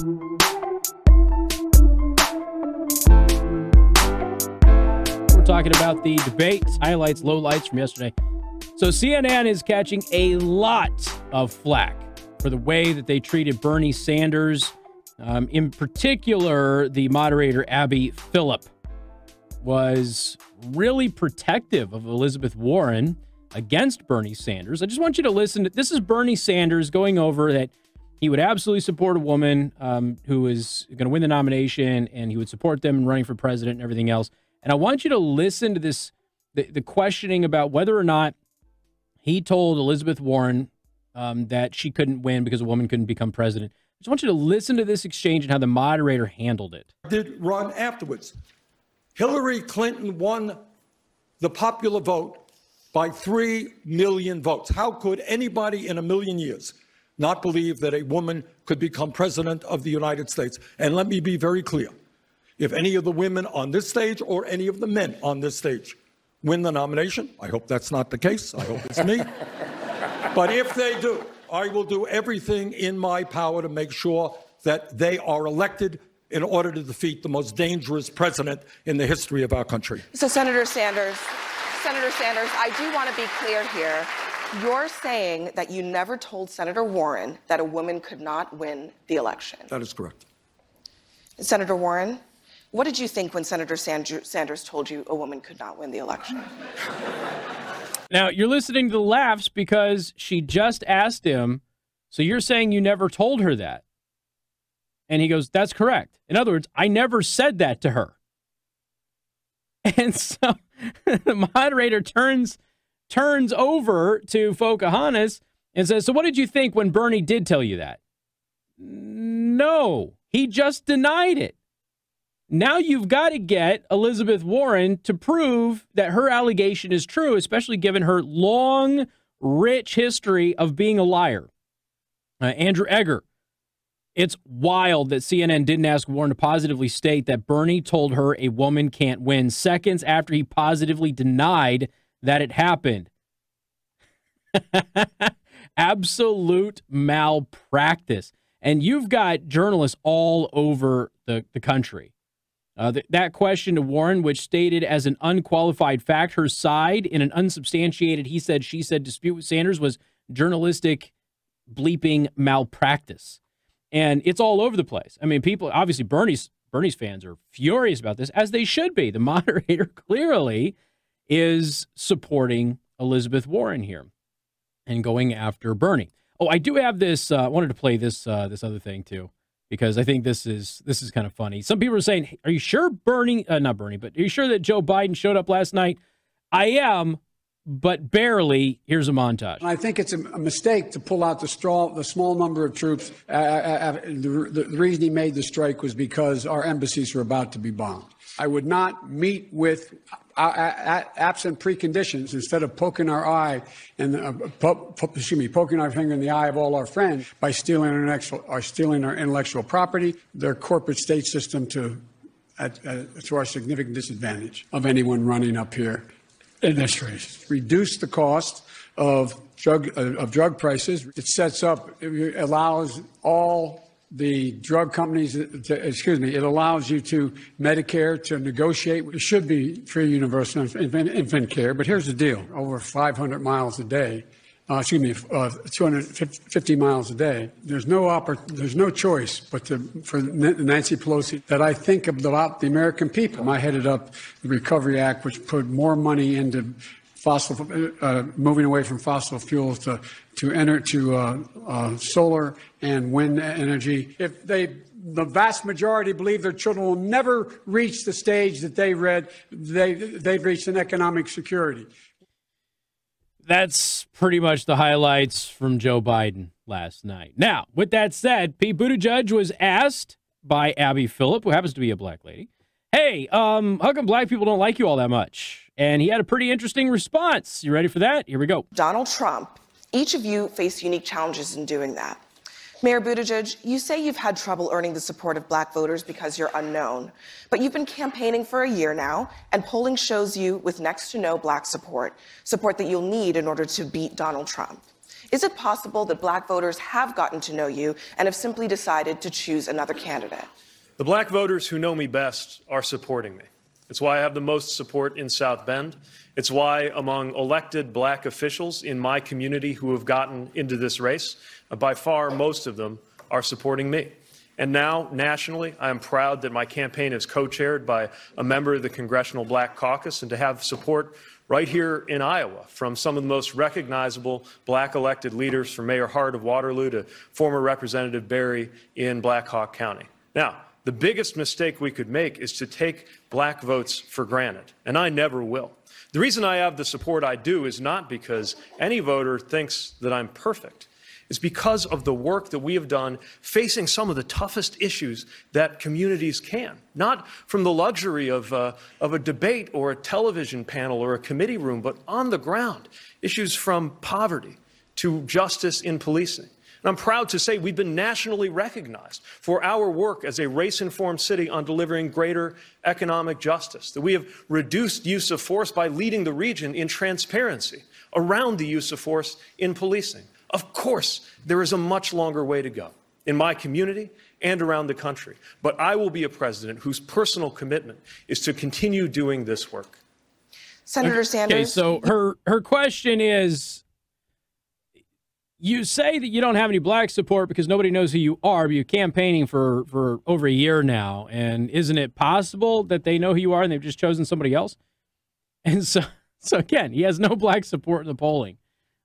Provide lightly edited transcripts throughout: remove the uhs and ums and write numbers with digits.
We're talking about the debates, highlights, lowlights from yesterday. So CNN is catching a lot of flack for the way that they treated Bernie Sanders. In particular, the moderator, Abby Phillip, was really protective of Elizabeth Warren against Bernie Sanders. I just want you to listen. This is Bernie Sanders going over that he would absolutely support a woman who is going to win the nomination, and he would support them in running for president and everything else. And I want you to listen to this, the questioning about whether or not he told Elizabeth Warren that she couldn't win because a woman couldn't become president. I just want you to listen to this exchange and how the moderator handled it. Did run afterwards. Hillary Clinton won the popular vote by 3 million votes. How could anybody in a million years not believe that a woman could become president of the United States? And let me be very clear. If any of the women on this stage or any of the men on this stage win the nomination, I hope that's not the case. I hope it's me. But if they do, I will do everything in my power to make sure that they are elected in order to defeat the most dangerous president in the history of our country. So, Senator Sanders, I do want to be clear here. You're saying that you never told Senator Warren that a woman could not win the election. That is correct. Senator Warren, what did you think when Senator Sanders told you a woman could not win the election? Now, you're listening to the laughs because she just asked him, so you're saying you never told her that? And he goes, that's correct. In other words, I never said that to her. And so the moderator turns over to Pocahontas and says, so what did you think when Bernie did tell you that? No, he just denied it. Now you've got to get Elizabeth Warren to prove that her allegation is true, especially given her long, rich history of being a liar. Andrew Egger. It's wild that CNN didn't ask Warren to positively state that Bernie told her a woman can't win seconds after he positively denied that it happened. Absolute malpractice. And you've got journalists all over the country. That question to Warren, which stated as an unqualified fact her side in an unsubstantiated he said, she said dispute with Sanders, was journalistic bleeping malpractice. And it's all over the place. I mean, people, obviously Bernie's fans are furious about this, as they should be. The moderator clearly is supporting Elizabeth Warren here and going after Bernie. Oh, I do have this. I wanted to play this other thing too, because I think this is kind of funny. Some people are saying, hey, are you sure not Bernie, but are you sure that Joe Biden showed up last night? I am, but barely. Here's a montage. I think it's a mistake to pull out the small number of troops. The reason he made the strike was because our embassies were about to be bombed. I would not meet with absent preconditions instead of poking our eye and poking our finger in the eye of all our friends by stealing our intellectual property, their corporate state system to our significant disadvantage of anyone running up here in this race. Reduce the cost of drug prices. It allows all the drug companies it allows you to Medicare to negotiate. It should be free universal infant care, but here's the deal. Over 500 miles a day, 250 miles a day. There's no choice but for Nancy Pelosi that I think about the American people. I headed up the Recovery Act, which put more money into moving away from fossil fuels to solar and wind energy. If the vast majority believe their children will never reach the stage that they've reached in economic security. That's pretty much the highlights from Joe Biden last night. Now, with that said, Pete Buttigieg was asked by Abby Phillip, who happens to be a black lady, hey, how come black people don't like you all that much? And he had a pretty interesting response. You ready for that? Here we go. Donald Trump, each of you face unique challenges in doing that. Mayor Buttigieg, you say you've had trouble earning the support of black voters because you're unknown, but you've been campaigning for a year now, and polling shows you with next to no black support that you'll need in order to beat Donald Trump. Is it possible that black voters have gotten to know you and have simply decided to choose another candidate? The black voters who know me best are supporting me. It's why I have the most support in South Bend. It's why among elected black officials in my community who have gotten into this race, by far most of them are supporting me. And now, nationally, I am proud that my campaign is co-chaired by a member of the Congressional Black Caucus, and to have support right here in Iowa from some of the most recognizable black elected leaders, from Mayor Hart of Waterloo to former Representative Berry in Black Hawk County. Now, the biggest mistake we could make is to take black votes for granted, and I never will. The reason I have the support I do is not because any voter thinks that I'm perfect. It's because of the work that we have done facing some of the toughest issues that communities can, not from the luxury of a debate or a television panel or a committee room, but on the ground, issues from poverty to justice in policing. And I'm proud to say we've been nationally recognized for our work as a race-informed city on delivering greater economic justice, that we have reduced use of force by leading the region in transparency around the use of force in policing. Of course, there is a much longer way to go in my community and around the country, but I will be a president whose personal commitment is to continue doing this work. Senator Sanders. Okay, so her question is, you say that you don't have any black support because nobody knows who you are, but you're campaigning for over a year now, and isn't it possible that they know who you are and they've just chosen somebody else? And so again, he has no black support in the polling.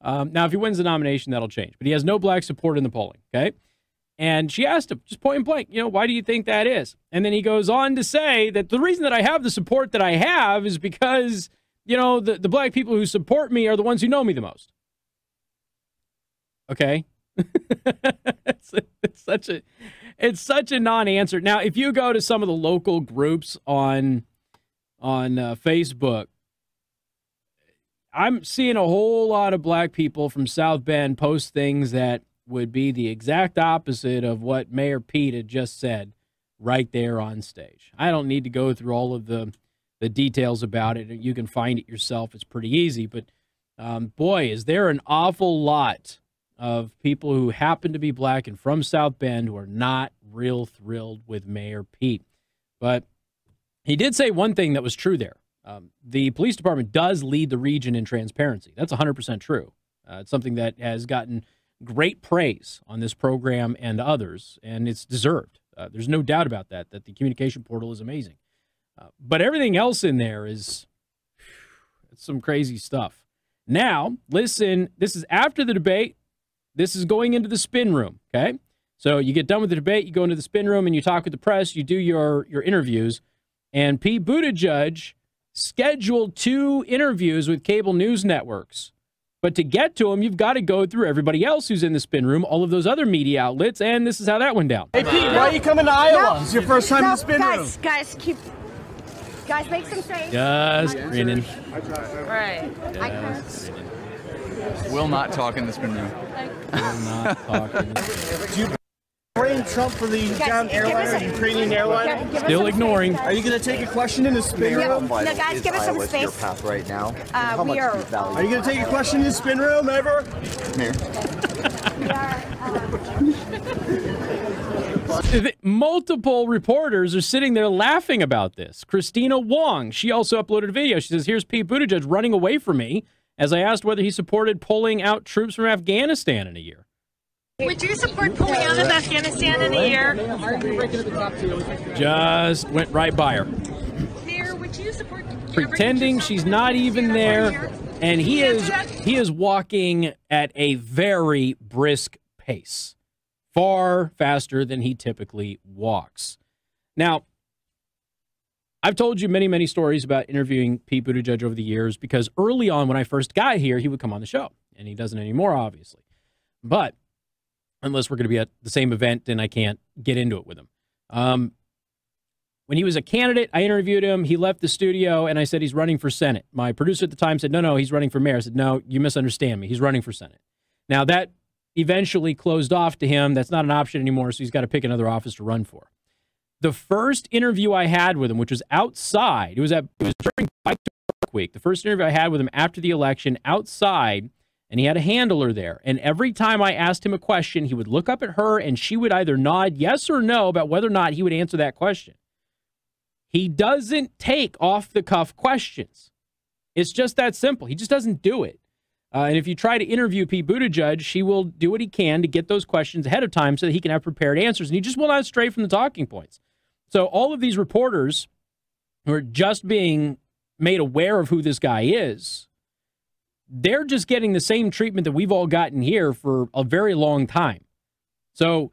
Now, if he wins the nomination, that'll change. But he has no black support in the polling, okay? And she asked him, just point blank, why do you think that is? And then he goes on to say that the reason that I have the support that I have is because, the black people who support me are the ones who know me the most. Okay? It's such a non-answer. Now, if you go to some of the local groups on Facebook, I'm seeing a whole lot of black people from South Bend post things that would be the exact opposite of what Mayor Pete had just said right there on stage. I don't need to go through all of the details about it. You can find it yourself. It's pretty easy. But, boy, is there an awful lot of people who happen to be black and from South Bend who are not real thrilled with Mayor Pete. But he did say one thing that was true there. The police department does lead the region in transparency. That's 100% true. It's something that has gotten great praise on this program and others, and it's deserved. There's no doubt about that the communication portal is amazing. But everything else in there it's some crazy stuff. Now, listen, this is after the debate. This is going into the spin room, okay? So you get done with the debate, you go into the spin room, and you talk with the press, you do your interviews, and Pete Buttigieg scheduled 2 interviews with cable news networks. But to get to them, you've got to go through everybody else who's in the spin room, all of those other media outlets, and this is how that went down. Hey, Pete, why are you coming to Iowa? It's your first time in the spin room. Guys, make some space. Just grinning. Right. Will not talk in the spin room. Will not talk in the spin room. Praising Trump for the down airline, Ukrainian airline. Still ignoring. Are you going to take a question in the spin room? No, guys, give us some space. Path right now. Are you going to take a question in the spin room ever? Here. Multiple reporters are sitting there laughing about this. Christina Wong, she also uploaded a video. She says, here's Pete Buttigieg running away from me as I asked whether he supported pulling out troops from Afghanistan in a year. Would you support pulling out of Afghanistan in a year? Just went right by her. Mayor, would you support pretending she's not even there, and he is walking at a very brisk pace, far faster than he typically walks. Now, I've told you many, many stories about interviewing Pete Buttigieg over the years because early on when I first got here, he would come on the show, and he doesn't anymore, obviously. But unless we're going to be at the same event, and I can't get into it with him. When he was a candidate, I interviewed him. He left the studio, and I said he's running for Senate. My producer at the time said, no, he's running for mayor. I said, no, you misunderstand me. He's running for Senate. Now, that eventually closed off to him. That's not an option anymore, so he's got to pick another office to run for. The first interview I had with him, which was outside, it was during Bike to Work Week. The first interview I had with him after the election outside and he had a handler there. And every time I asked him a question, he would look up at her, and she would either nod yes or no about whether or not he would answer that question. He doesn't take off-the-cuff questions. It's just that simple. He just doesn't do it. And if you try to interview Pete Buttigieg, he will do what he can to get those questions ahead of time so that he can have prepared answers. And he just will not stray from the talking points. So all of these reporters who are just being made aware of who this guy is, they're just getting the same treatment that we've all gotten here for a very long time. So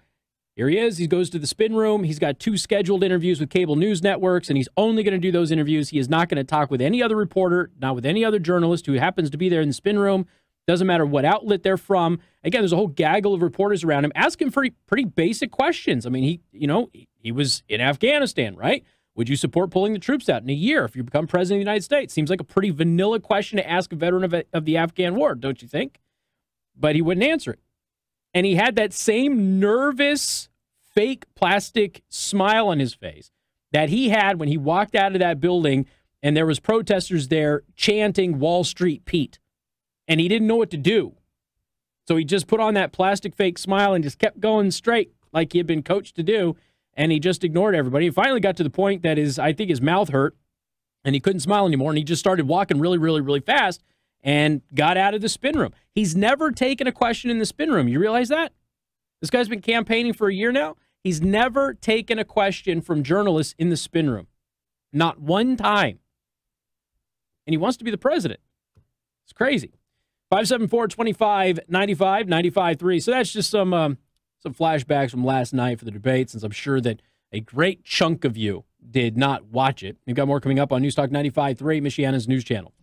here he is. He goes to the spin room. He's got 2 scheduled interviews with cable news networks, and he's only going to do those interviews. He is not going to talk with any other reporter, not with any other journalist who happens to be there in the spin room. Doesn't matter what outlet they're from. Again, there's a whole gaggle of reporters around him asking pretty basic questions. I mean, he was in Afghanistan, right? Would you support pulling the troops out in a year if you become president of the United States? Seems like a pretty vanilla question to ask a veteran of the Afghan war, don't you think? But he wouldn't answer it. And he had that same nervous, fake plastic smile on his face that he had when he walked out of that building and there was protesters there chanting Wall Street Pete. And he didn't know what to do. So he just put on that plastic fake smile and just kept going straight like he had been coached to do. And he just ignored everybody. He finally got to the point that I think his mouth hurt and he couldn't smile anymore. And he just started walking really, really, really fast and got out of the spin room. He's never taken a question in the spin room. You realize that? This guy's been campaigning for a year now. He's never taken a question from journalists in the spin room. Not one time. And he wants to be the president. It's crazy. 574-2595, 95.3. So that's just some flashbacks from last night for the debate, since I'm sure that a great chunk of you did not watch it. We've got more coming up on News Talk 95.3, Michiana's news channel.